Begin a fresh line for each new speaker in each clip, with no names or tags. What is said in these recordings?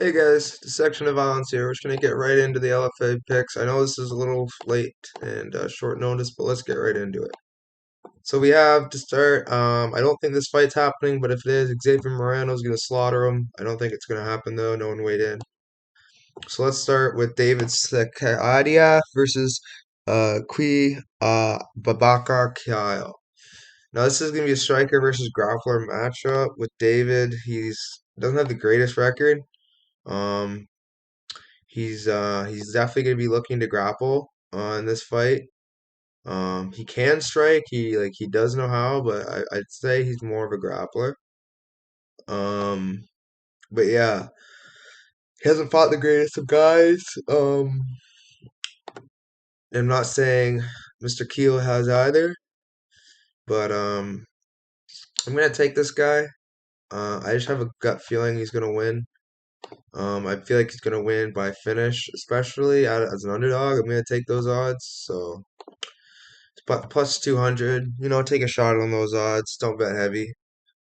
Hey guys, the section of violence here. We're just gonna get right into the LFA picks. I know this is a little late and short notice, but let's get right into it. So we have to start. I don't think this fight's happening, but if it is, Xavier Moreno's gonna slaughter him. I don't think it's gonna happen though. No one weighed in. So let's start with David Sakadia versus Kui Babakar Kyle. Now this is gonna be a striker versus grappler matchup with David. He's doesn't have the greatest record. Um, he's definitely gonna be looking to grapple in this fight. He can strike. He does know how, but I'd say he's more of a grappler. Um, but yeah, he hasn't fought the greatest of guys. I'm not saying Mr. Keel has either, but I'm gonna take this guy. I just have a gut feeling he's gonna win. I feel like he's gonna win by finish, especially as an underdog. I'm gonna take those odds. So but plus 200, take a shot on those odds. Don't bet heavy.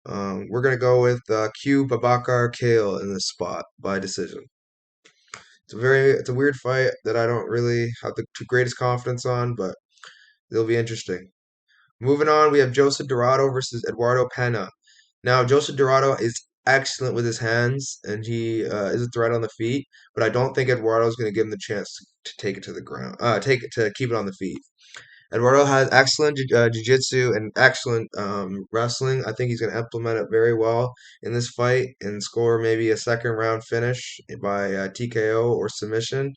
We're going to go with Q Babakar Kale in this spot by decision. It's a weird fight that I don't really have the greatest confidence on, but it'll be interesting. Moving on, we have Joseph Dorado versus Eduardo Pena. Now, Joseph Dorado is excellent with his hands, and he is a threat on the feet, but I don't think Eduardo is going to give him the chance to take it to the ground, take it to keep it on the feet. Eduardo has excellent jiu-jitsu and excellent wrestling. I think he's going to implement it very well in this fight and score maybe a second round finish by TKO or submission.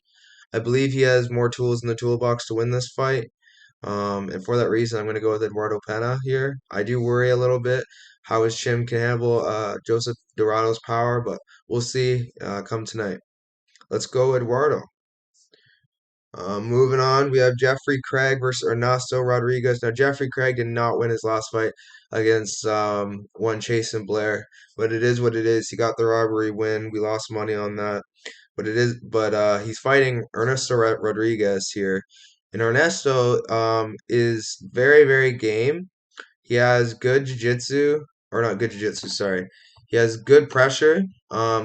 I believe he has more tools in the toolbox to win this fight. And for that reason, I'm going to go with Eduardo Pena here. I do worry a little bit how his chin can handle Joseph Dorado's power, but we'll see come tonight. Let's go, Eduardo. Moving on, we have Jeffrey Craig versus Ernesto Rodriguez. Now, Jeffrey Craig did not win his last fight against one Chasen Blair, but it is what it is. He got the robbery win. We lost money on that, but it is. But he's fighting Ernesto Rodriguez here, and Ernesto is very very game. He has good jiu-jitsu, or not good jiu-jitsu, sorry. He has good pressure,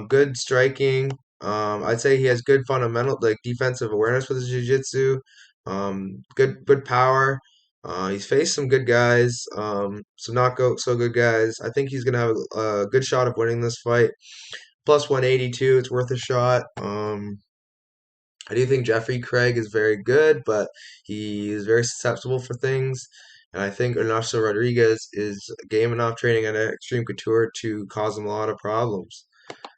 good striking. I'd say he has good fundamental, like defensive awareness with his jiu-jitsu. Good power. He's faced some good guys, some not so good guys. I think he's gonna have a good shot of winning this fight. Plus 182, it's worth a shot. I do think Jeffrey Craig is very good, but he is very susceptible for things. And I think Ernesto Rodriguez is game enough training at Extreme Couture to cause him a lot of problems.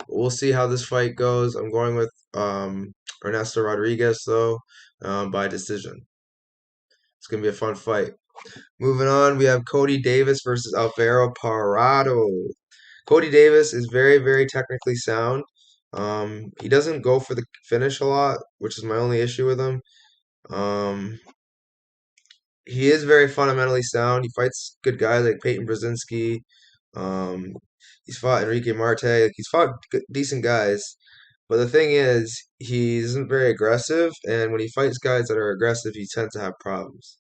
We'll see how this fight goes. I'm going with Ernesto Rodriguez, though, by decision. It's going to be a fun fight. Moving on, we have Cody Davis versus Alvaro Parado. Cody Davis is very, very technically sound. He doesn't go for the finish a lot, which is my only issue with him. Um, he is very fundamentally sound. He fights good guys like Peyton Brzezinski. Um, he's fought Enrique Marte. Like, he's fought decent guys. But the thing is, he isn't very aggressive, and when he fights guys that are aggressive, he tends to have problems.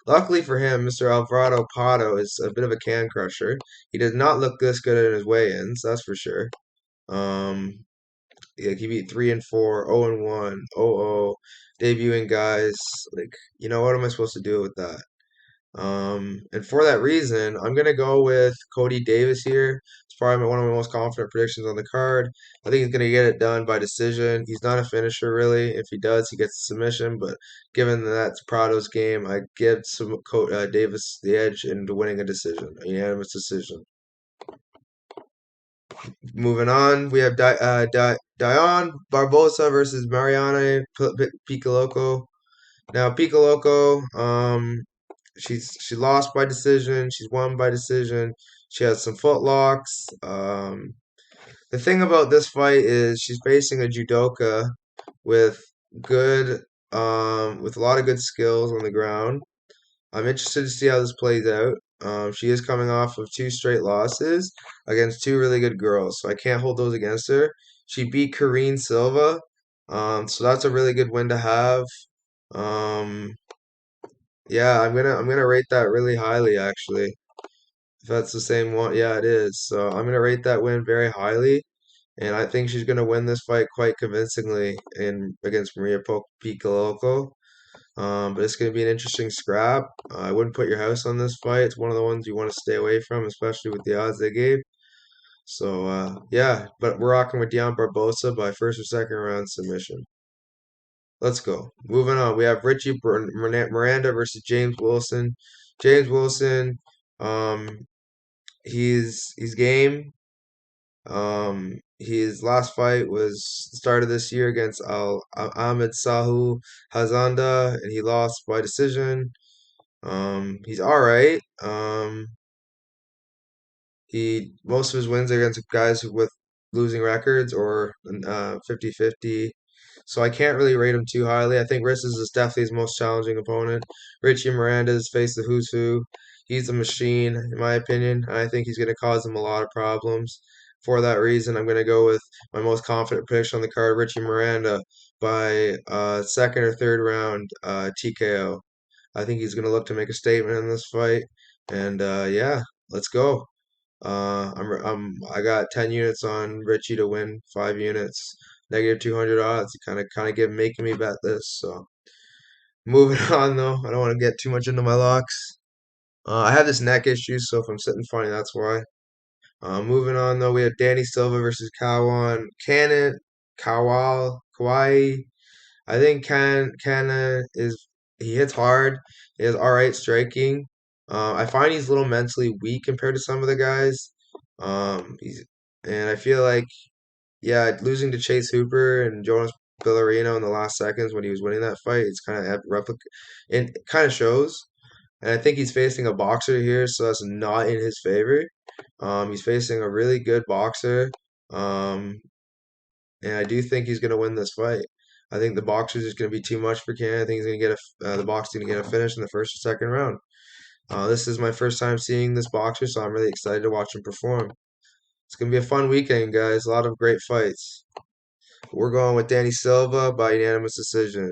Luckily for him, Mr. Alvarado Pato is a bit of a can crusher. He did not look this good in his weigh-ins, that's for sure. Um, yeah, he beat 3-4, 0-1, 0-0, debuting guys. Like, what am I supposed to do with that? And for that reason, I'm gonna go with Cody Davis here. It's probably one of my most confident predictions on the card. I think he's gonna get it done by decision. He's not a finisher really. If he does, he gets a submission. But given that that's Prado's game, I give Davis the edge into winning a decision, a unanimous decision. Moving on, we have Dion Barbosa versus Mariana Picoloco. Now Picoloco, she lost by decision. She's won by decision. She has some footlocks. The thing about this fight is she's facing a judoka with good, with a lot of good skills on the ground. I'm interested to see how this plays out. She is coming off of two straight losses against two really good girls, so I can't hold those against her. She beat Karine Silva, so that's a really good win to have. Um, yeah, I'm gonna rate that really highly actually. If that's the same one, yeah, it is. So I'm gonna rate that win very highly. and I think she's gonna win this fight quite convincingly in against Maria Piccolocco. But it's gonna be an interesting scrap. I wouldn't put your house on this fight. It's one of the ones you want to stay away from, especially with the odds they gave. So yeah, but we're rocking with Dion Barbosa by first or second round submission. Let's go. Moving on, we have Miranda versus James Wilson. James Wilson, um, he's game. His last fight was the start of this year against Ahmed Sahu Hazanda, and he lost by decision. He's all right. He most of his wins are against guys with losing records or 50-50. So I can't really rate him too highly. I think Risses is definitely his most challenging opponent. Richie Miranda's faced the who's who. He's a machine, in my opinion, and I think he's going to cause him a lot of problems. For that reason, I'm going to go with my most confident prediction on the card, Richie Miranda, by second or third round TKO. I think he's going to look to make a statement in this fight, and yeah, let's go. I got 10 units on Richie to win, 5 units, negative 200 odds. Kind of give making me bet this. So moving on though, I don't want to get too much into my locks. I have this neck issue, so if I'm sitting funny, that's why. Moving on though, we have Danny Silva versus Kawan Cannon, Kawhi. I think Cannon is he hits hard. He has all right striking. I find he's a little mentally weak compared to some of the guys. He's and I feel like yeah, losing to Chase Hooper and Jonas Villarino in the last seconds when he was winning that fight, it's kind of it kind of shows. And I think he's facing a boxer here, so that's not in his favor. He's facing a really good boxer. Um, and I do think he's going to win this fight. I think the boxer's just going to be too much for Cannon. I think he's going to get the boxer's going to get a finish in the first or second round. This is my first time seeing this boxer, so I'm really excited to watch him perform. It's going to be a fun weekend, guys. A lot of great fights. We're going with Danny Silva by unanimous decision.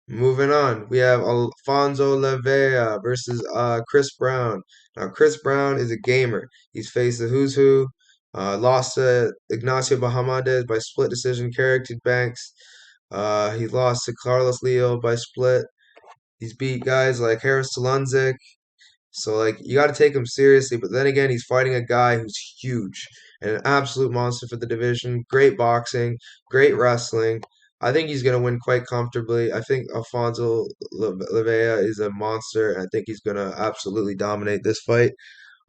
Moving on, we have Alfonso Levea versus Chris Brown. Now, Chris Brown is a gamer. He's faced the who's who. Lost to Ignacio Bahamondes by split decision. Carrington Banks. He lost to Carlos Leo by split. He's beat guys like Harris Talunzik. So like you got to take him seriously, but then again, he's fighting a guy who's huge and an absolute monster for the division. Great boxing, great wrestling. I think he's going to win quite comfortably. I think Alfonso Levea is a monster, and I think he's going to absolutely dominate this fight.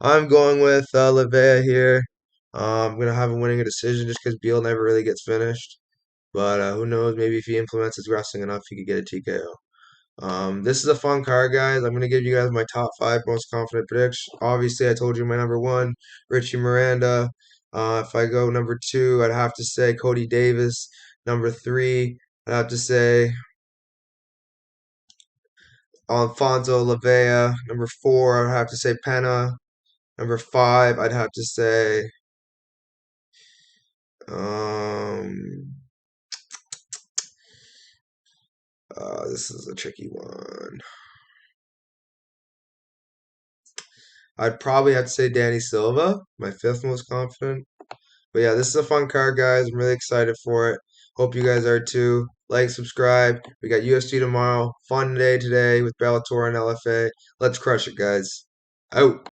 I'm going with Levea here. I'm going to have him winning a decision just because Beal never really gets finished. But who knows? Maybe if he implements his wrestling enough, he could get a TKO. This is a fun card, guys. I'm going to give you guys my top five most confident predictions. Obviously, I told you my number one, Richie Miranda. If I go number two, I'd have to say Cody Davis. Number three, I'd have to say Alfonso Lavea. Number four, I'd have to say Pena. Number five, I'd have to say um, this is a tricky one. I'd probably have to say Danny Silva, my fifth most confident. But yeah, this is a fun card, guys. I'm really excited for it. Hope you guys are too. Like, subscribe. We got UFC tomorrow. Fun day today with Bellator and LFA. Let's crush it, guys. Out.